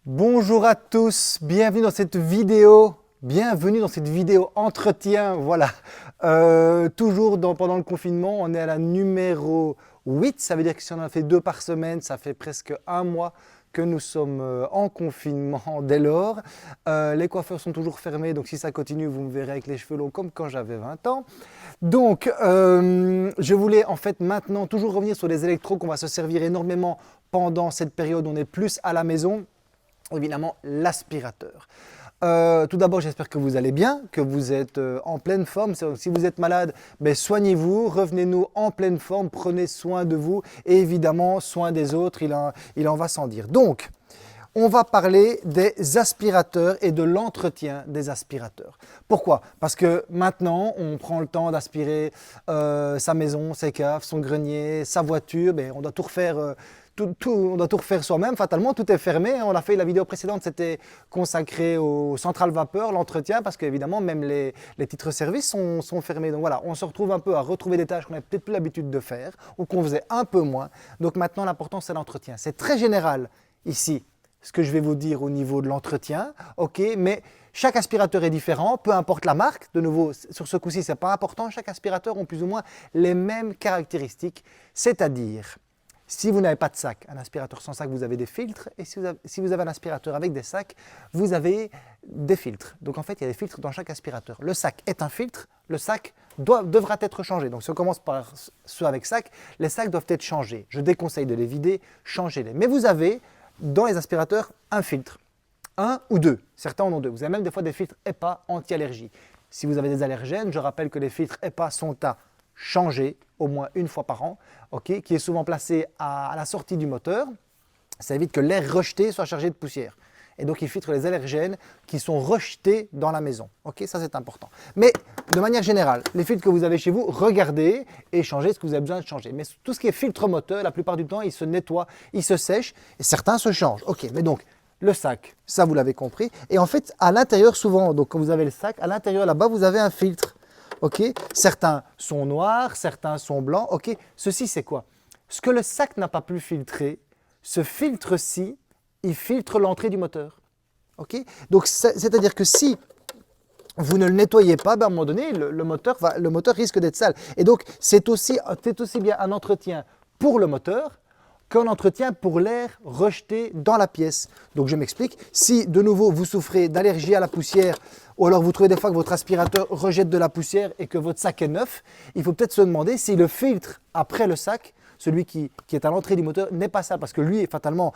Bonjour à tous, bienvenue dans cette vidéo. Bienvenue dans cette vidéo entretien, voilà. Pendant le confinement, on est à la numéro 8, ça veut dire que si on en a fait 2 par semaine, ça fait presque un mois que nous sommes en confinement dès lors. Les coiffeurs sont toujours fermés, donc si ça continue, vous me verrez avec les cheveux longs comme quand j'avais 20 ans. Donc, je voulais en fait maintenant toujours revenir sur les électros qu'on va se servir énormément pendant cette période où on est plus à la maison. Évidemment, l'aspirateur. Tout d'abord, j'espère que vous allez bien, que vous êtes en pleine forme. Si vous êtes malade, soignez-vous, revenez-nous en pleine forme, prenez soin de vous et évidemment, soin des autres, il en va sans dire. Donc, on va parler des aspirateurs et de l'entretien des aspirateurs. Pourquoi? Parce que maintenant, on prend le temps d'aspirer sa maison, ses caves, son grenier, sa voiture. On doit tout refaire. On doit tout refaire soi-même, fatalement, tout est fermé. On a fait la vidéo précédente, c'était consacré aux centrales vapeur, l'entretien, parce qu'évidemment, même les titres-service sont fermés. Donc voilà, on se retrouve un peu à retrouver des tâches qu'on n'avait peut-être plus l'habitude de faire, ou qu'on faisait un peu moins. Donc maintenant, l'important, c'est l'entretien. C'est très général ici, ce que je vais vous dire au niveau de l'entretien, ok, mais chaque aspirateur est différent, peu importe la marque. De nouveau, sur ce coup-ci, ce n'est pas important. Chaque aspirateur a plus ou moins les mêmes caractéristiques, c'est-à-dire... Si vous n'avez pas de sac, un aspirateur sans sac, vous avez des filtres. Et si vous avez un aspirateur avec des sacs, vous avez des filtres. Donc en fait, il y a des filtres dans chaque aspirateur. Le sac est un filtre, le sac devra être changé. Donc si on commence par ceux avec sac, les sacs doivent être changés. Je déconseille de les vider, changez-les. Mais vous avez dans les aspirateurs un filtre, un ou deux. Certains en ont deux. Vous avez même des fois des filtres EPA anti-allergie. Si vous avez des allergènes, je rappelle que les filtres EPA sont à changer au moins une fois par an, okay, qui est souvent placé à la sortie du moteur. Ça évite que l'air rejeté soit chargé de poussière. Et donc, il filtre les allergènes qui sont rejetés dans la maison. Okay, ça, c'est important. Mais de manière générale, les filtres que vous avez chez vous, regardez et changez ce que vous avez besoin de changer. Mais tout ce qui est filtre moteur, la plupart du temps, il se nettoie, il se sèche et certains se changent. Ok, mais donc, le sac, ça, vous l'avez compris. Et en fait, à l'intérieur, souvent, donc quand vous avez le sac, à l'intérieur, là-bas, vous avez un filtre. Okay. Certains sont noirs, certains sont blancs. Okay. Ceci, c'est quoi? Ce que le sac n'a pas pu filtrer, ce filtre-ci, il filtre l'entrée du moteur. Okay. Donc, c'est-à-dire que si vous ne le nettoyez pas, à un moment donné, le moteur risque d'être sale. Et donc, c'est aussi bien un entretien pour le moteur qu'un entretien pour l'air rejeté dans la pièce. Donc je m'explique, si de nouveau vous souffrez d'allergie à la poussière ou alors vous trouvez des fois que votre aspirateur rejette de la poussière et que votre sac est neuf, il faut peut-être se demander si le filtre après le sac, celui qui est à l'entrée du moteur, n'est pas sale parce que lui, fatalement,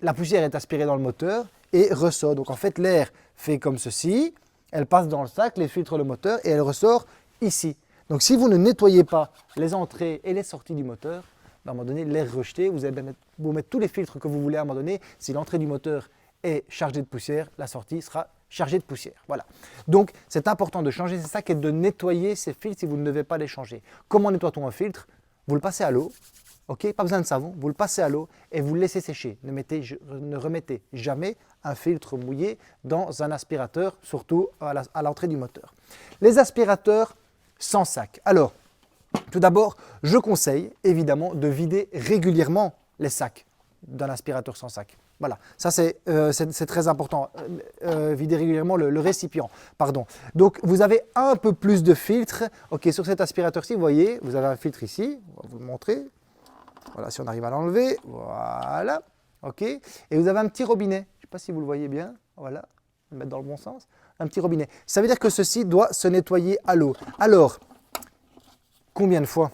la poussière est aspirée dans le moteur et ressort. Donc en fait, l'air fait comme ceci, elle passe dans le sac, les filtre le moteur et elle ressort ici. Donc si vous ne nettoyez pas les entrées et les sorties du moteur, à un moment donné, l'air rejeté, vous allez mettre tous les filtres que vous voulez à un moment donné. Si l'entrée du moteur est chargée de poussière, la sortie sera chargée de poussière. Voilà. Donc, c'est important de changer ces sacs et de nettoyer ces filtres si vous ne devez pas les changer. Comment nettoie-t-on un filtre? Vous le passez à l'eau. Okay, pas besoin de savon, vous le passez à l'eau et vous le laissez sécher. Ne remettez jamais un filtre mouillé dans un aspirateur, surtout à l'entrée du moteur. Les aspirateurs sans sac. Alors, tout d'abord, je conseille évidemment de vider régulièrement les sacs d'un aspirateur sans sac. Voilà, ça c'est très important, vider régulièrement le récipient. Pardon. Donc vous avez un peu plus de filtre. Ok, sur cet aspirateur-ci, vous voyez, vous avez un filtre ici, on va vous le montrer. Voilà, si on arrive à l'enlever, voilà. Ok, et vous avez un petit robinet, je ne sais pas si vous le voyez bien, voilà, on va le mettre dans le bon sens, un petit robinet. Ça veut dire que ceci doit se nettoyer à l'eau. Alors, combien de fois?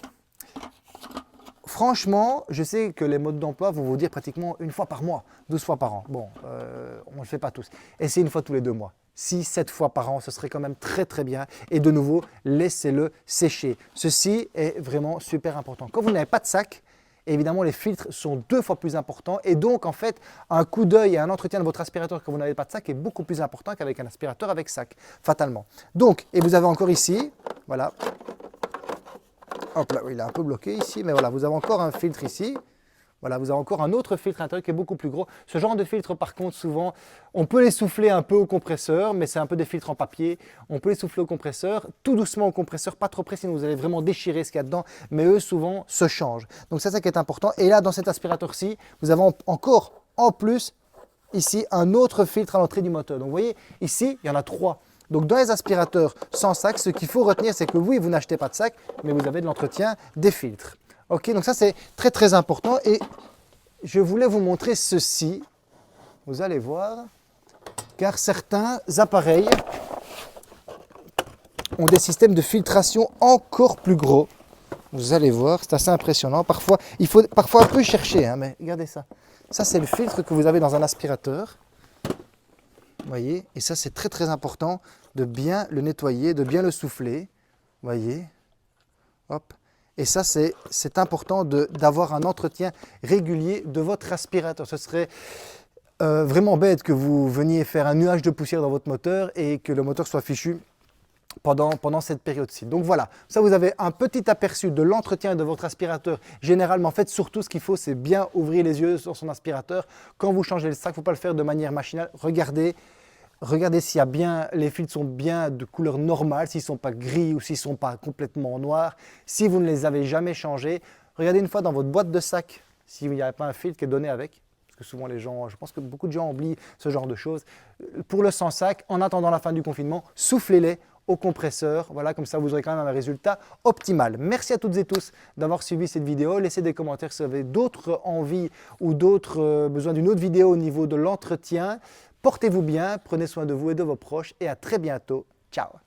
Franchement, je sais que les modes d'emploi vont vous dire pratiquement une fois par mois, 12 fois par an. Bon, on ne le fait pas tous. Essayez une fois tous les 2 mois. 6, 7 fois par an, ce serait quand même très très bien. Et de nouveau, laissez-le sécher. Ceci est vraiment super important. Quand vous n'avez pas de sac, évidemment, les filtres sont 2 fois plus importants. Et donc, en fait, un coup d'œil et un entretien de votre aspirateur quand vous n'avez pas de sac est beaucoup plus important qu'avec un aspirateur avec sac, fatalement. Donc, et vous avez encore ici, voilà. Hop là, il est un peu bloqué ici, mais voilà, vous avez encore un filtre ici. Voilà, vous avez encore un autre filtre intérieur qui est beaucoup plus gros. Ce genre de filtre, par contre, souvent, on peut les souffler un peu au compresseur, mais c'est un peu des filtres en papier. On peut les souffler au compresseur, tout doucement au compresseur, pas trop près, sinon vous allez vraiment déchirer ce qu'il y a dedans. Mais eux, souvent, se changent. Donc c'est ça qui est important. Et là, dans cet aspirateur-ci, vous avez encore, en plus, ici un autre filtre à l'entrée du moteur. Donc vous voyez, ici, il y en a 3. Donc dans les aspirateurs sans sac, ce qu'il faut retenir, c'est que oui, vous n'achetez pas de sac, mais vous avez de l'entretien des filtres. Ok, donc ça c'est très très important et je voulais vous montrer ceci. Vous allez voir, car certains appareils ont des systèmes de filtration encore plus gros. Vous allez voir, c'est assez impressionnant. Parfois, il faut parfois un peu chercher, hein, mais regardez ça. Ça, c'est le filtre que vous avez dans un aspirateur. Vous voyez, et ça, c'est très très important de bien le nettoyer, de bien le souffler. Vous voyez, hop. Et ça, c'est important d'avoir un entretien régulier de votre aspirateur. Ce serait vraiment bête que vous veniez faire un nuage de poussière dans votre moteur et que le moteur soit fichu pendant cette période-ci. Donc voilà, ça vous avez un petit aperçu de l'entretien de votre aspirateur. Généralement, en fait, surtout ce qu'il faut, c'est bien ouvrir les yeux sur son aspirateur. Quand vous changez le sac, il ne faut pas le faire de manière machinale. Regardez s'il y a bien, les filtres sont bien de couleur normale, s'ils ne sont pas gris ou s'ils ne sont pas complètement noirs. Si vous ne les avez jamais changés, regardez une fois dans votre boîte de sac s'il n'y a pas un filtre qui est donné avec. Parce que souvent les gens, je pense que beaucoup de gens oublient ce genre de choses. Pour le sans sac, en attendant la fin du confinement, soufflez-les au compresseur. Voilà, comme ça vous aurez quand même un résultat optimal. Merci à toutes et tous d'avoir suivi cette vidéo. Laissez des commentaires si vous avez d'autres envies ou d'autres besoin d'une autre vidéo au niveau de l'entretien. Portez-vous bien, prenez soin de vous et de vos proches et à très bientôt. Ciao!